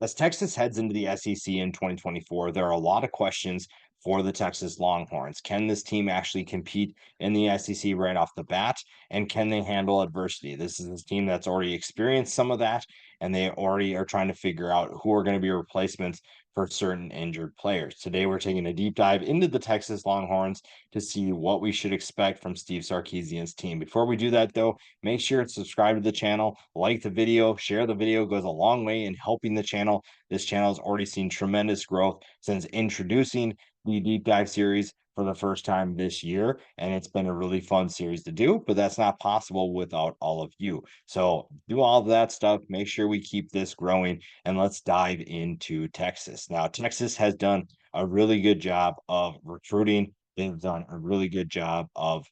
As Texas heads into the SEC in 2024, there are a lot of questions for the Texas Longhorns. Can this team actually compete in the SEC right off the bat? And can they handle adversity? This is a team that's already experienced some of that, and they already are trying to figure out who are going to be replacements for certain injured players. Today, we're taking a deep dive into the Texas Longhorns to see what we should expect from Steve Sarkisian's team. Before we do that, though, make sure to subscribe to the channel, like the video, share the video, goes a long way in helping the channel. This channel has already seen tremendous growth since introducing the deep dive series for the first time this year, and it's been a really fun series to do, but that's not possible without all of you. So do all of that stuff, make sure we keep this growing, and let's dive into Texas. Now, Texas has done a really good job of recruiting. They've done a really good job of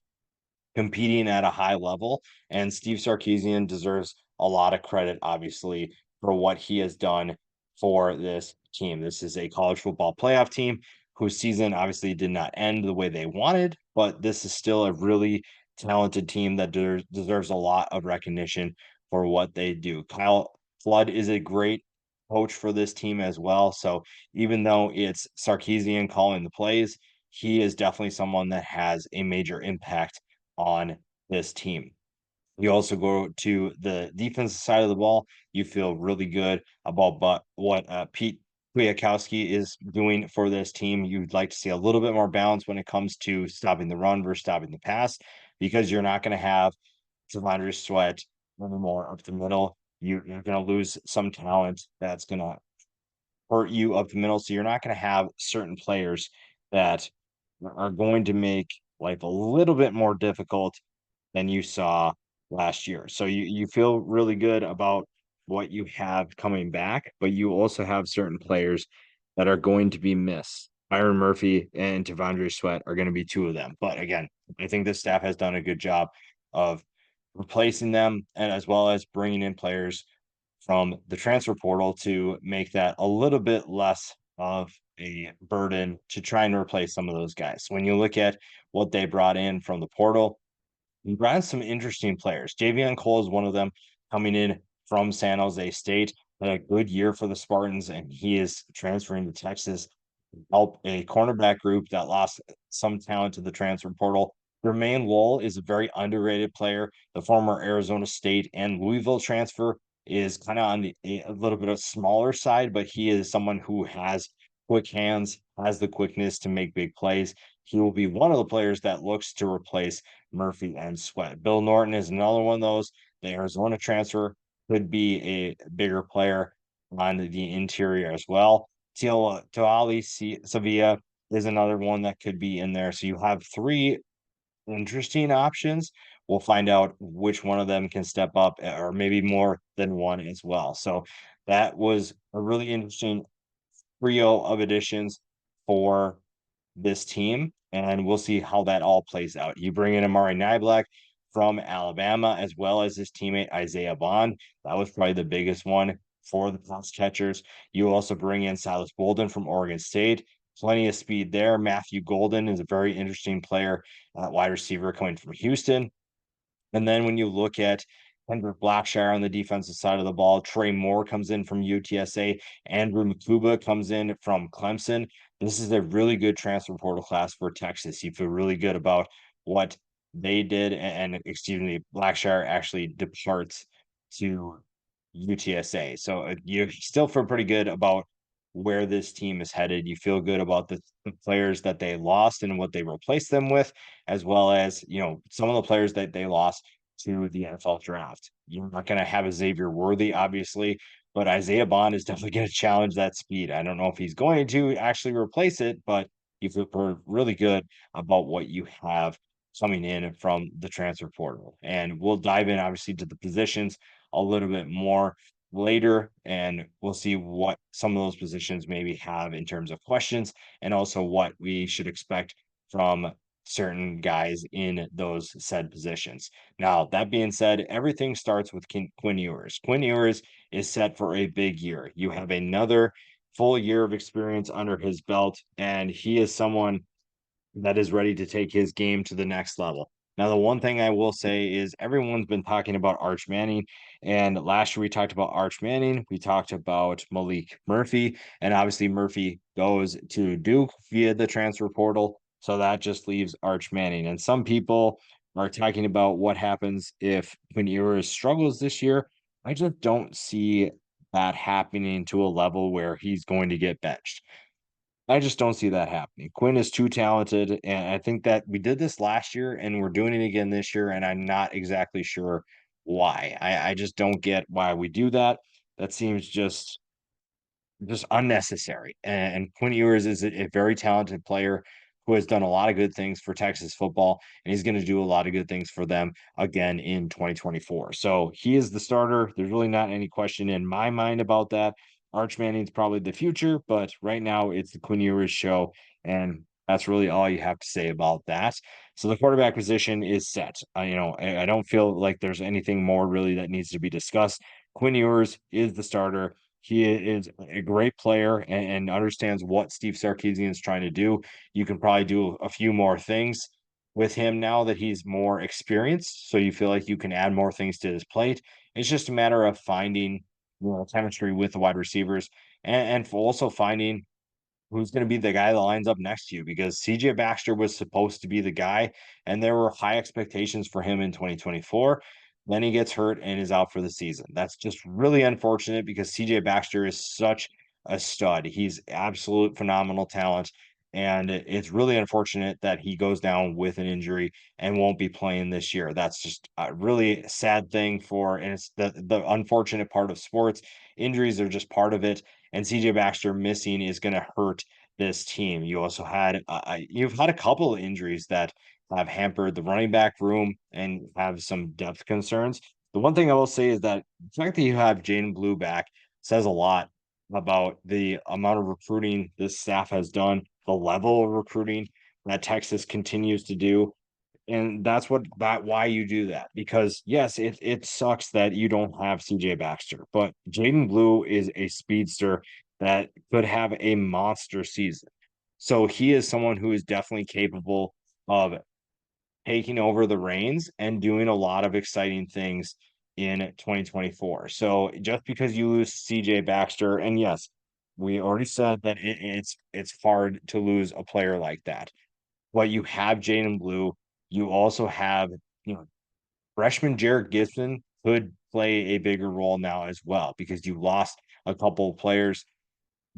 competing at a high level. And Steve Sarkisian deserves a lot of credit, obviously, for what he has done for this team. This is a college football playoff team whose season obviously did not end the way they wanted, but this is still a really talented team that deserves a lot of recognition for what they do. Kyle Flood is a great coach for this team as well. So even though it's Sarkisian calling the plays, he is definitely someone that has a major impact on this team. You also go to the defensive side of the ball. You feel really good about what Pete Kwiatkowski is doing for this team. You'd like to see a little bit more balance when it comes to stopping the run versus stopping the pass, because you're not going to have Devondre Sweat anymore up the middle. You're going to lose some talent that's going to hurt you up the middle. So you're not going to have certain players that are going to make life a little bit more difficult than you saw last year. So you feel really good about what you have coming back, but you also have certain players that are going to be missed. Byron Murphy and Devondre Sweat are going to be two of them. But again, I think this staff has done a good job of replacing them, and as well as bringing in players from the transfer portal to make that a little bit less of a burden to try and replace some of those guys. When you look at what they brought in from the portal, you brought in some interesting players. Javion Cole is one of them, coming in from San Jose State. Had a good year for the Spartans, and he is transferring to Texas. Help a cornerback group that lost some talent to the transfer portal. Jermaine Lowell is a very underrated player. The former Arizona State and Louisville transfer is kind of on a little bit of smaller side, but he is someone who has quick hands, has the quickness to make big plays. He will be one of the players that looks to replace Murphy and Sweat. Bill Norton is another one of those. The Arizona transfer could be a bigger player on the interior as well. Toali Sevilla is another one that could be in there. So you have three interesting options. We'll find out which one of them can step up, or maybe more than one as well. So that was a really interesting trio of additions for this team, and we'll see how that all plays out. You bring in Amari Niblack from Alabama, as well as his teammate Isaiah Bond. That was probably the biggest one for the pass catchers. You also bring in Silas Bolden from Oregon State. Plenty of speed there. Matthew Golden is a very interesting player, wide receiver coming from Houston. And then when you look at Kendrick Blackshire on the defensive side of the ball, Trey Moore comes in from UTSA, Andrew Makuba comes in from Clemson. This is a really good transfer portal class for Texas. You feel really good about what they did, and excuse me, Blackshire actually departs to UTSA. So you still feel pretty good about where this team is headed. You feel good about the players that they lost and what they replaced them with, as well as, some of the players that they lost to the NFL draft. You're not going to have a Xavier Worthy, obviously, but Isaiah Bond is definitely going to challenge that speed. I don't know if he's going to actually replace it, but you feel really good about what you have coming in from the transfer portal. And we'll dive in, obviously, to the positions a little bit more later, and we'll see what some of those positions maybe have in terms of questions, and also what we should expect from certain guys in those said positions. Now, that being said, everything starts with Quinn Ewers. Quinn Ewers is set for a big year. You have another full year of experience under his belt, and he is someone that is ready to take his game to the next level. Now, the one thing I will say is everyone's been talking about Arch Manning, and last year we talked about Arch Manning, we talked about Malik Murphy, and obviously Murphy goes to Duke via the transfer portal, so that just leaves Arch Manning. And some people are talking about what happens if Quinn Ewers struggles this year. I just don't see that happening to a level where he's going to get benched. I just don't see that happening. Quinn is too talented, and I think that we did this last year, and we're doing it again this year, and I'm not exactly sure why. I just don't get why we do that. That seems just unnecessary. And Quinn Ewers is a very talented player who has done a lot of good things for Texas football, and he's going to do a lot of good things for them again in 2024. So he is the starter. There's really not any question in my mind about that. Arch Manning's probably the future, but right now it's the Quinn Ewers show, and that's really all you have to say about that. So the quarterback position is set. I don't feel like there's anything more really that needs to be discussed. Quinn Ewers is the starter. He is a great player and understands what Steve Sarkisian is trying to do. You can probably do a few more things with him now that he's more experienced. So you feel like you can add more things to his plate. It's just a matter of finding chemistry with the wide receivers and also finding who's going to be the guy that lines up next to you because CJ Baxter was supposed to be the guy, and there were high expectations for him in 2024. Then he gets hurt and is out for the season. That's just really unfortunate because CJ Baxter is such a stud. He's absolute phenomenal talent. And it's really unfortunate that he goes down with an injury and won't be playing this year. That's just a really sad thing and it's the unfortunate part of sports. Injuries are just part of it, and CJ Baxter missing is going to hurt this team. You've had a couple of injuries that have hampered the running back room and have some depth concerns. The one thing I will say is that the fact that you have Jaden Blue back says a lot about the amount of recruiting this staff has done, the level of recruiting that Texas continues to do, and that's why you do that. Because yes, it sucks that you don't have CJ Baxter, but Jaden Blue is a speedster that could have a monster season. So he is someone who is definitely capable of taking over the reins and doing a lot of exciting things in 2024. So just because you lose CJ Baxter, and yes, we already said that it's hard to lose a player like that. But you have Jaden Blue. You also have, you know, freshman Jared Gibson could play a bigger role now as well because you lost a couple of players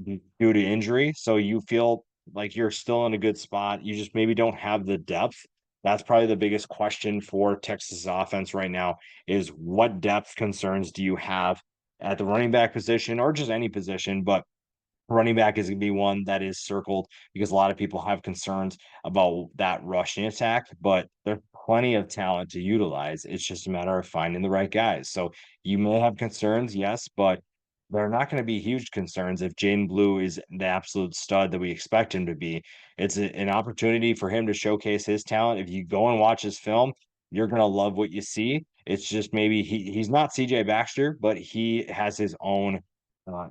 due to injury. So you feel like you're still in a good spot. You just maybe don't have the depth. That's probably the biggest question for Texas offense right now is what depth concerns do you have at the running back position or just any position, but running back is going to be one that is circled because a lot of people have concerns about that rushing attack, but there's plenty of talent to utilize. It's just a matter of finding the right guys. So you may have concerns, yes, but they're not going to be huge concerns if Jaden Blue is the absolute stud that we expect him to be. It's an opportunity for him to showcase his talent. If you go and watch his film, you're going to love what you see. It's just maybe he's not CJ Baxter, but he has his own uh,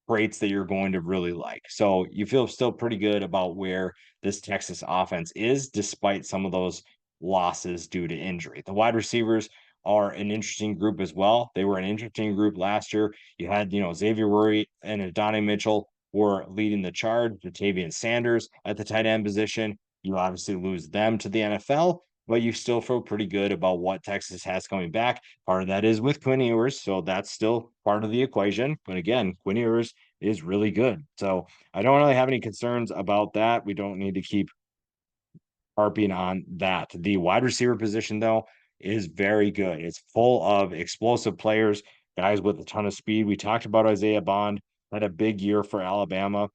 traits that you're going to really like. So you feel still pretty good about where this Texas offense is, despite some of those losses due to injury. The wide receivers are an interesting group as well. They were an interesting group last year. You had, Xavier Worthy and Adonai Mitchell were leading the charge. Jatavian Sanders at the tight end position. You obviously lose them to the NFL, but you still feel pretty good about what Texas has coming back. Part of that is with Quinn Ewers, so that's still part of the equation. But again, Quinn Ewers is really good. So I don't really have any concerns about that. We don't need to keep harping on that. The wide receiver position, though, is very good. It's full of explosive players, guys with a ton of speed. We talked about Isaiah Bond, had a big year for Alabama.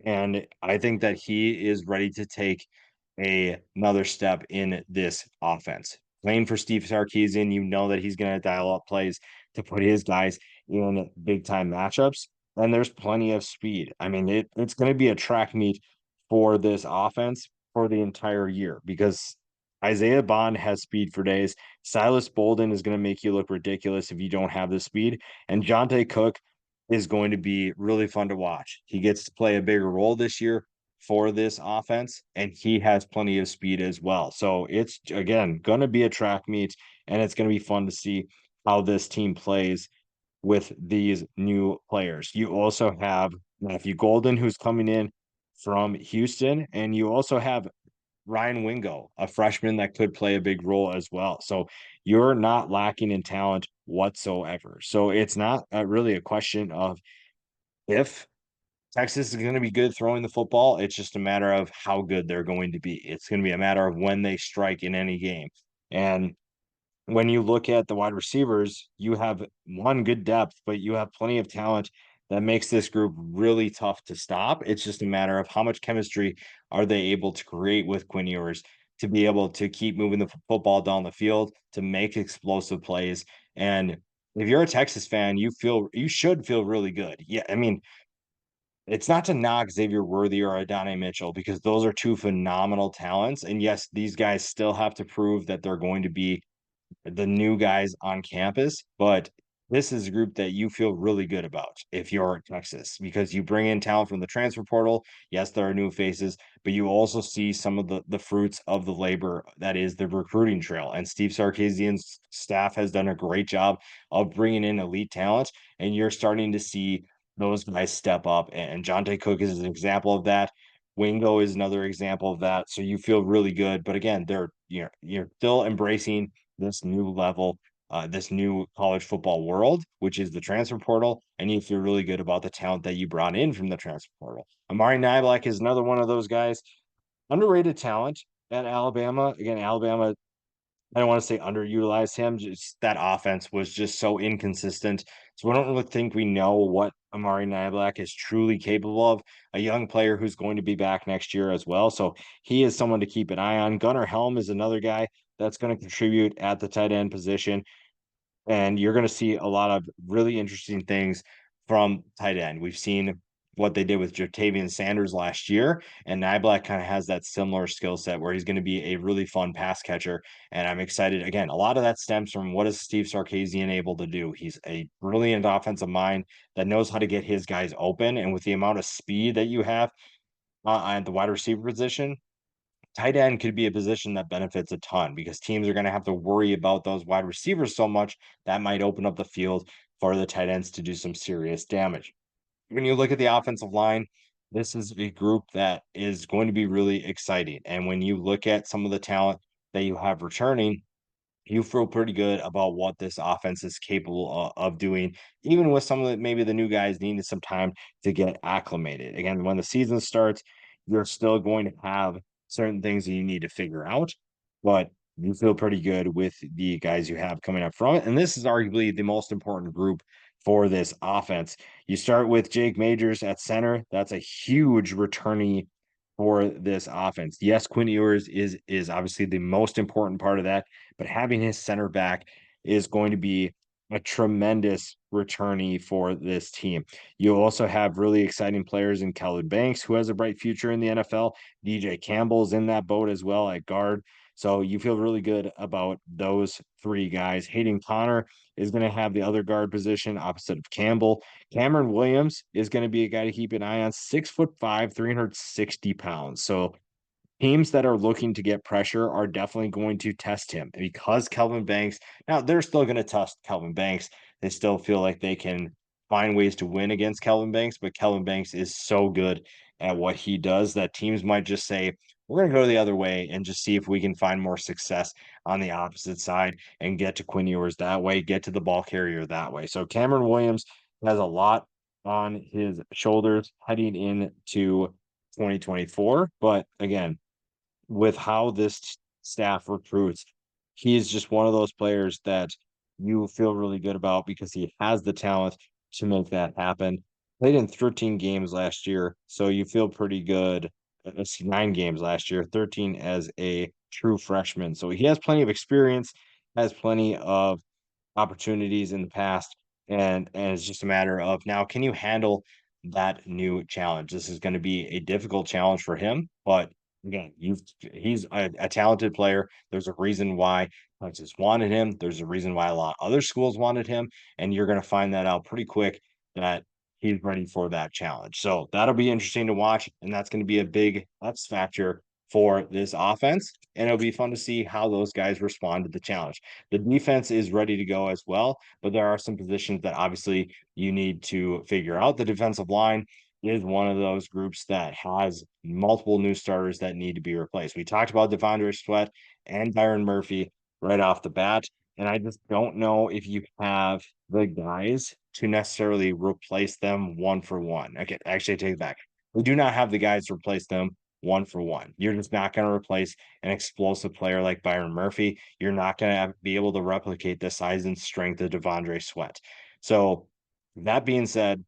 And I think that he is ready to take another step in this offense. Playing for Steve Sarkisian, you know that he's going to dial up plays to put his guys in big time matchups. And there's plenty of speed. I mean, it's going to be a track meet for this offense for the entire year because Isaiah Bond has speed for days. Silas Bolden is going to make you look ridiculous if you don't have the speed. And Jonte Cook is going to be really fun to watch. He gets to play a bigger role this year. for this offense, and he has plenty of speed as well. So it's again going to be a track meet, and it's going to be fun to see how this team plays with these new players. You also have Matthew Golden, who's coming in from Houston, and you also have Ryan Wingo, a freshman that could play a big role as well. So you're not lacking in talent whatsoever. So it's not really a question of if Texas is going to be good throwing the football. It's just a matter of how good they're going to be. It's going to be a matter of when they strike in any game. And when you look at the wide receivers, you have one good depth, but you have plenty of talent that makes this group really tough to stop. It's just a matter of how much chemistry are they able to create with Quinn Ewers to be able to keep moving the football down the field, to make explosive plays. And if you're a Texas fan, you should feel really good. Yeah, I mean, it's not to knock Xavier Worthy or Adonai Mitchell because those are two phenomenal talents. And yes, these guys still have to prove that they're going to be the new guys on campus, but this is a group that you feel really good about if you're Texas because you bring in talent from the transfer portal. Yes, there are new faces, but you also see some of the fruits of the labor that is the recruiting trail. And Steve Sarkisian's staff has done a great job of bringing in elite talent, and you're starting to see those guys step up. And Jonte Cook is an example of that. Wingo is another example of that. So you feel really good, but again, you're still embracing this new level, this new college football world, which is the transfer portal, and you feel really good about the talent that you brought in from the transfer portal. Amari Niblack is another one of those guys, underrated talent at Alabama. Again, Alabama, I don't want to say underutilized him, just that offense was just so inconsistent. So I don't really think we know what Amari Niblack is truly capable of. A young player who's going to be back next year as well. So he is someone to keep an eye on. Gunnar Helm is another guy that's going to contribute at the tight end position. And you're going to see a lot of really interesting things from tight end. We've seen what they did with Jatavian Sanders last year, and Niblack kind of has that similar skill set where he's going to be a really fun pass catcher. And I'm excited. Again, a lot of that stems from what is Steve Sarkisian able to do. He's a brilliant offensive mind that knows how to get his guys open. And with the amount of speed that you have at the wide receiver position, tight end could be a position that benefits a ton because teams are going to have to worry about those wide receivers so much that might open up the field for the tight ends to do some serious damage. When you look at the offensive line, this is a group that is going to be really exciting. And when you look at some of the talent that you have returning, you feel pretty good about what this offense is capable of doing, even with some of the maybe the new guys needing some time to get acclimated. Again, when the season starts, you're still going to have certain things that you need to figure out, but you feel pretty good with the guys you have coming up from it. And this is arguably the most important group for this offense. You start with Jake Majors at center. That's a huge returnee for this offense. Yes, Quinn Ewers is obviously the most important part of that, but having his center back is going to be a tremendous returnee for this team. You also have really exciting players in Kelvin Banks, who has a bright future in the NFL. DJ Campbell's in that boat as well at guard. So you feel really good about those three guys. Hayden Connor is going to have the other guard position opposite of Campbell. Cameron Williams is going to be a guy to keep an eye on. 6'5", 360 pounds. So teams that are looking to get pressure are definitely going to test him because Kelvin Banks, now they're still going to test Kelvin Banks. They still feel like they can find ways to win against Kelvin Banks, but Kelvin Banks is so good at what he does that teams might just say, we're going to go the other way and just see if we can find more success on the opposite side and get to Quinn Ewers that way, get to the ball carrier that way. So Cameron Williams has a lot on his shoulders heading into 2024. But again, with how this staff recruits, he is just one of those players that you feel really good about because he has the talent to make that happen. Played in 13 games last year, so you feel pretty good. 9 games last year, 13 as a true freshman. So he has plenty of experience, has plenty of opportunities in the past, and it's just a matter of now, can you handle that new challenge? This is going to be a difficult challenge for him, but again, he's a talented player. There's a reason why Texas wanted him. There's a reason why a lot of other schools wanted him, and you're going to find that out pretty quick that he's ready for that challenge. So that'll be interesting to watch, and that's going to be a big X factor for this offense. And it'll be fun to see how those guys respond to the challenge. The defense is ready to go as well, but there are some positions that obviously you need to figure out. The defensive line is one of those groups that has multiple new starters that need to be replaced. We talked about Devondre Sweat and Byron Murphy right off the bat, and I just don't know if you have the guys to necessarily replace them one for one. Okay, actually, I take it back. We do not have the guys to replace them one for one. You're just not going to replace an explosive player like Byron Murphy. You're not going to be able to replicate the size and strength of Devondre Sweat. So, that being said,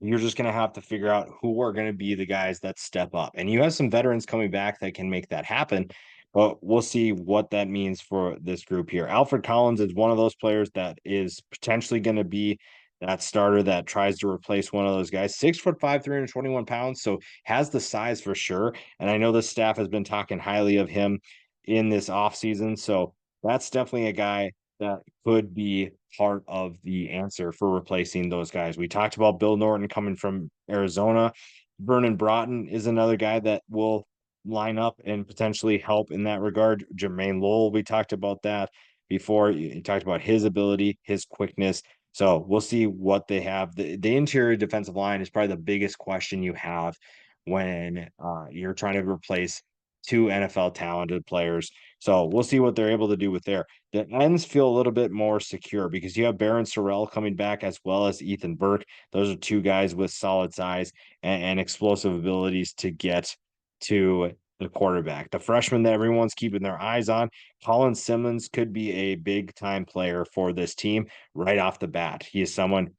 you're just going to have to figure out who are going to be the guys that step up. And you have some veterans coming back that can make that happen, but we'll see what that means for this group here. Alfred Collins is one of those players that is potentially going to be that starter that tries to replace one of those guys. 6'5", 321 pounds. So has the size for sure. And I know the staff has been talking highly of him in this offseason. So that's definitely a guy that could be part of the answer for replacing those guys. We talked about Bill Norton coming from Arizona. Vernon Broughton is another guy that will line up and potentially help in that regard. Jermaine Lowell, we talked about that before. You talked about his ability, his quickness. So we'll see what they have. The interior defensive line is probably the biggest question you have when you're trying to replace two NFL talented players. So we'll see what they're able to do with there. The ends feel a little bit more secure because you have Baron Sorrell coming back as well as Ethan Burke. Those are two guys with solid size and explosive abilities to get to the quarterback. The freshman that everyone's keeping their eyes on, Colin Simmons, could be a big time player for this team right off the bat. He is someone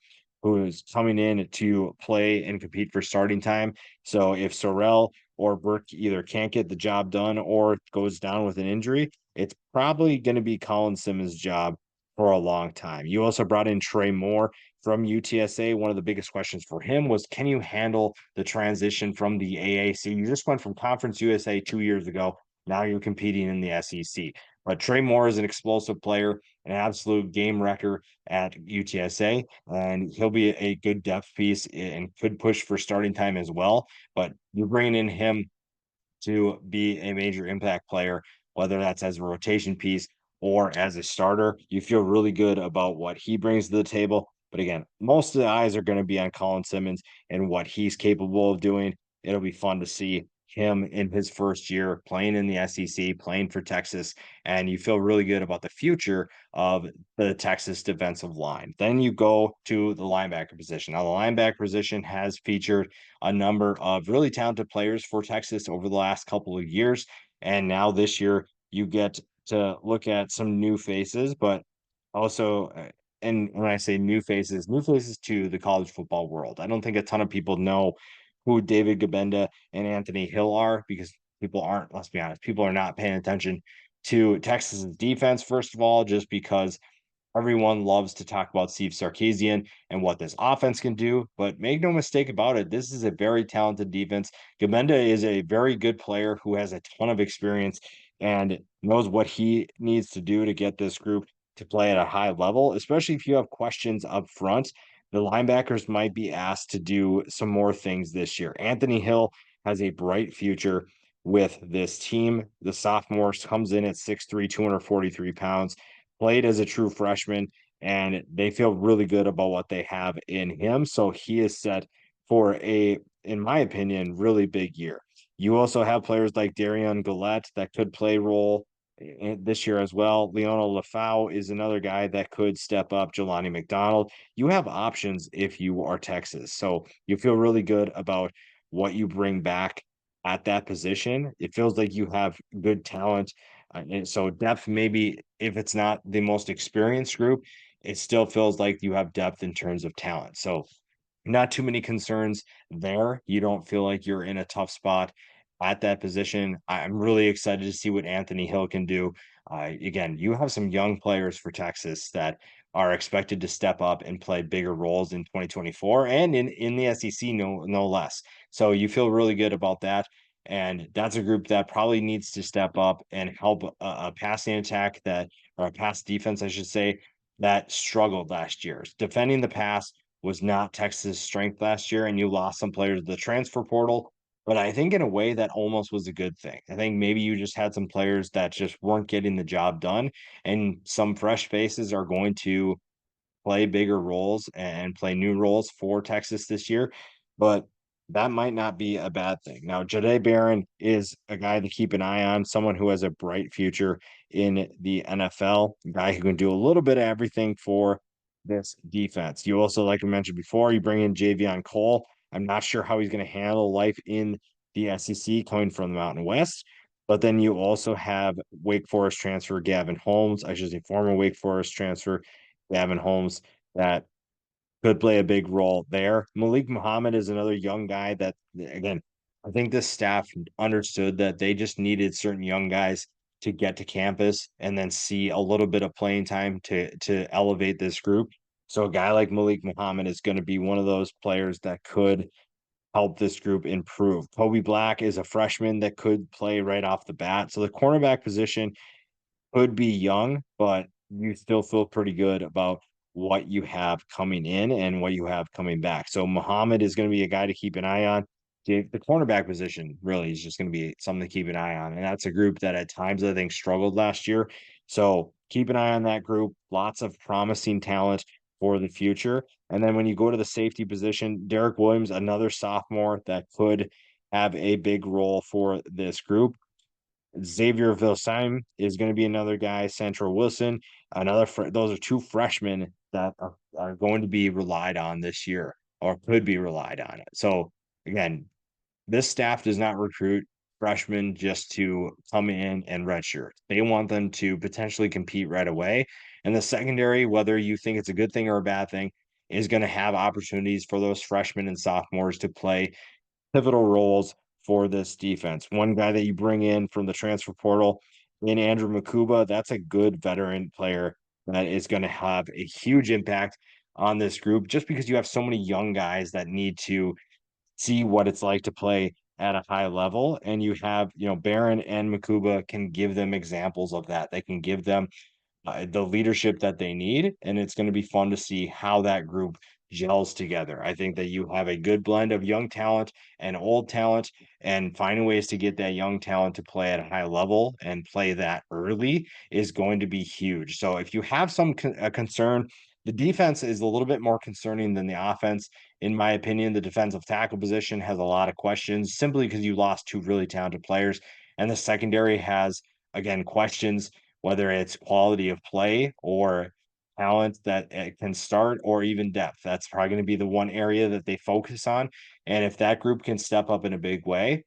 who is coming in to play and compete for starting time. So if Sorrell or Burke either can't get the job done or goes down with an injury, it's probably going to be Colin Simmons' job for a long time. You also brought in Trey Moore from UTSA. One of the biggest questions for him was, can you handle the transition from the AAC? You just went from Conference USA 2 years ago. Now you're competing in the SEC. But Trey Moore is an explosive player, an absolute game wrecker at UTSA, and he'll be a good depth piece and could push for starting time as well. But you're bringing in him to be a major impact player, whether that's as a rotation piece or as a starter. You feel really good about what he brings to the table. But again, most of the eyes are going to be on Colin Simmons and what he's capable of doing. It'll be fun to see him in his first year playing in the SEC, playing for Texas, and you feel really good about the future of the Texas defensive line. Then you go to the linebacker position. Now, the linebacker position has featured a number of really talented players for Texas over the last couple of years. And now this year, you get to look at some new faces, but also, and when I say new faces to the college football world. I don't think a ton of people know who David Gabenda and Anthony Hill are because people aren't, let's be honest, people are not paying attention to Texas's defense, first of all, just because everyone loves to talk about Steve Sarkisian and what this offense can do, but make no mistake about it, this is a very talented defense. Gabenda is a very good player who has a ton of experience and knows what he needs to do to get this group to play at a high level, especially if you have questions up front. The linebackers might be asked to do some more things this year. Anthony Hill has a bright future with this team. The sophomore comes in at 6'3", 243 pounds, played as a true freshman, and they feel really good about what they have in him. So he is set for a, in my opinion, really big year. You also have players like Darian Gillette that could play role this year as well. Leona Lafau is another guy that could step up. Jelani McDonald. You have options if you are Texas. So you feel really good about what you bring back at that position. It feels like you have good talent. And so depth, maybe if it's not the most experienced group, it still feels like you have depth in terms of talent. So not too many concerns there. You don't feel like you're in a tough spot at that position. I'm really excited to see what Anthony Hill can do. Again, you have some young players for Texas that are expected to step up and play bigger roles in 2024 and in the SEC, no less. So you feel really good about that. And that's a group that probably needs to step up and help a passing attack that, or a pass defense, I should say, that struggled last year. Defending the pass was not Texas' strength last year, and you lost some players to the transfer portal. But I think in a way that almost was a good thing. I think maybe you just had some players that just weren't getting the job done, and some fresh faces are going to play bigger roles and play new roles for Texas this year, but that might not be a bad thing. Now, Jahdae Barron is a guy to keep an eye on, someone who has a bright future in the NFL, a guy who can do a little bit of everything for this defense. You also, like I mentioned before, you bring in Javion Cole. I'm not sure how he's going to handle life in the SEC coming from the Mountain West. But then you also have Wake Forest transfer Gavin Holmes, I should say former Wake Forest transfer Gavin Holmes, that could play a big role there. Malik Muhammad is another young guy that, again, I think this staff understood that they just needed certain young guys to get to campus and then see a little bit of playing time to elevate this group. So a guy like Malik Muhammad is going to be one of those players that could help this group improve. Kobe Black is a freshman that could play right off the bat. So the cornerback position could be young, but you still feel pretty good about what you have coming in and what you have coming back. So Muhammad is going to be a guy to keep an eye on. The cornerback position really is just going to be something to keep an eye on. And that's a group that at times I think struggled last year. So keep an eye on that group. Lots of promising talent for the future. And then when you go to the safety position, Derek Williams, another sophomore that could have a big role for this group. Xavier Vilsaim is going to be another guy. Central Wilson, those are two freshmen that are going to be relied on this year or could be relied on. So again, this staff does not recruit freshmen just to come in and redshirt. They want them to potentially compete right away. And the secondary, whether you think it's a good thing or a bad thing, is going to have opportunities for those freshmen and sophomores to play pivotal roles for this defense. One guy that you bring in from the transfer portal in Andrew Makuba, that's a good veteran player that is going to have a huge impact on this group just because you have so many young guys that need to see what it's like to play at a high level. And you have, Barron and Makuba can give them examples of that. They can give them the leadership that they need. And it's going to be fun to see how that group gels together. I think that you have a good blend of young talent and old talent, and finding ways to get that young talent to play at a high level and play that early is going to be huge. So if you have some concern, the defense is a little bit more concerning than the offense. In my opinion, the defensive tackle position has a lot of questions simply because you lost two really talented players. And the secondary has, again, questions whether it's quality of play or talent that it can start or even depth. That's probably going to be the one area that they focus on. And if that group can step up in a big way,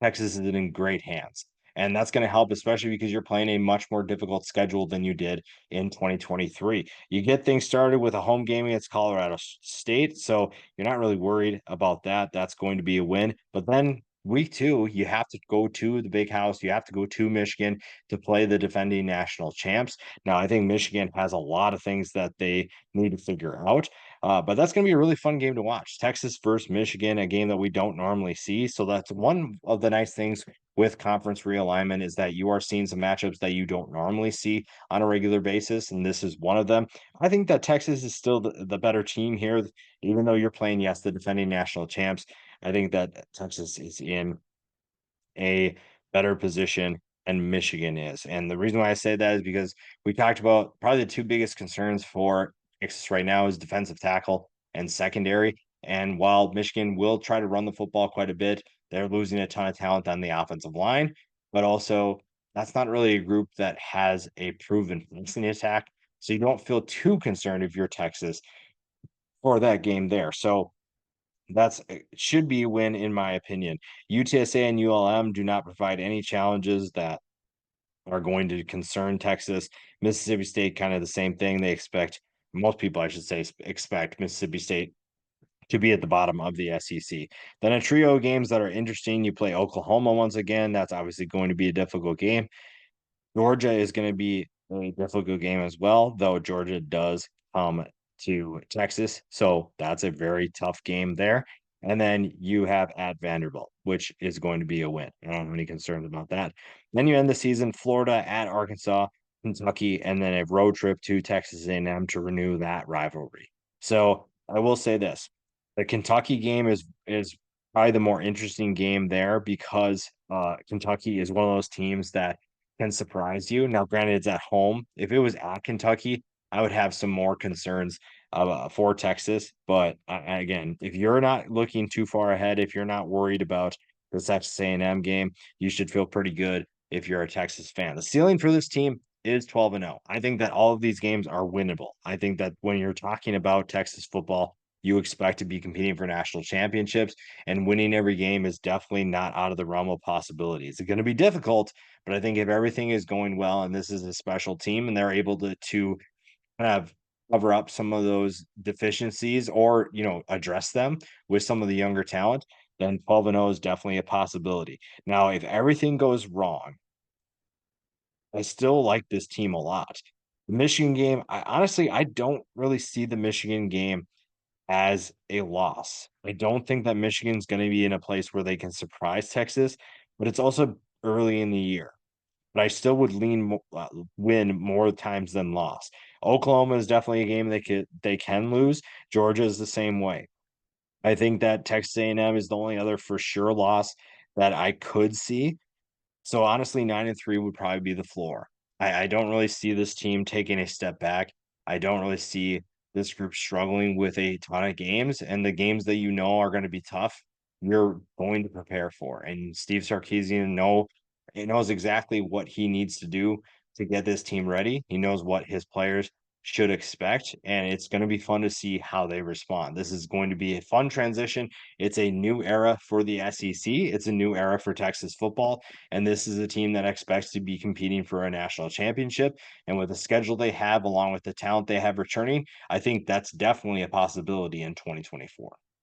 Texas is in great hands. And that's going to help, especially because you're playing a much more difficult schedule than you did in 2023. You get things started with a home game against Colorado State. So you're not really worried about that. That's going to be a win. But then week two, you have to go to the big house. You have to go to Michigan to play the defending national champs. Now, I think Michigan has a lot of things that they need to figure out. But that's going to be a really fun game to watch. Texas versus Michigan, a game that we don't normally see. So that's one of the nice things with conference realignment is that you are seeing some matchups that you don't normally see on a regular basis. And this is one of them. I think that Texas is still the better team here, even though you're playing, yes, the defending national champs. I think that Texas is in a better position and Michigan is. And the reason why I say that is because we talked about probably the two biggest concerns for Texas right now is defensive tackle and secondary. And while Michigan will try to run the football quite a bit, they're losing a ton of talent on the offensive line, but also that's not really a group that has a proven passing attack. So you don't feel too concerned if you're Texas for that game there. So that's should be a win in my opinion. UTSA and ULM do not provide any challenges that are going to concern Texas. Mississippi State, kind of the same thing. They expect most people, I should say, expect Mississippi State to be at the bottom of the SEC. Then a trio of games that are interesting. You play Oklahoma once again. That's obviously going to be a difficult game. Georgia is going to be a difficult game as well, though Georgia does come to Texas. So that's a very tough game there. And then you have at Vanderbilt, which is going to be a win. I don't have any concerns about that. Then you end the season Florida at Arkansas, Kentucky, and then a road trip to Texas A&M to renew that rivalry. So I will say this, the Kentucky game is probably the more interesting game there because, Kentucky is one of those teams that can surprise you. Now, granted, it's at home. If it was at Kentucky, I would have some more concerns, for Texas, but, again, if you're not looking too far ahead, if you're not worried about the Texas A&M game, you should feel pretty good if you're a Texas fan. The ceiling for this team is 12-0. I think that all of these games are winnable. I think that when you're talking about Texas football, you expect to be competing for national championships, and winning every game is definitely not out of the realm of possibility. It's going to be difficult, but I think if everything is going well and this is a special team and they're able to kind of cover up some of those deficiencies or, address them with some of the younger talent, then 12-0 is definitely a possibility. Now, if everything goes wrong, I still like this team a lot. The Michigan game, I don't really see the Michigan game as a loss. I don't think that Michigan's gonna be in a place where they can surprise Texas, but it's also early in the year. But I still would win more times than loss. Oklahoma is definitely a game they can lose. Georgia is the same way. I think that Texas A&M is the only other for sure loss that I could see. So honestly, 9-3 would probably be the floor. I don't really see this team taking a step back. I don't really see this group struggling with a ton of games, and the games that are going to be tough, you're going to prepare for. And Steve Sarkisian he knows exactly what he needs to do to get this team ready. He knows what his players should expect, and it's going to be fun to see how they respond. This is going to be a fun transition. It's a new era for the SEC. It's a new era for Texas football. And this is a team that expects to be competing for a national championship. And with the schedule they have, along with the talent they have returning, I think that's definitely a possibility in 2024.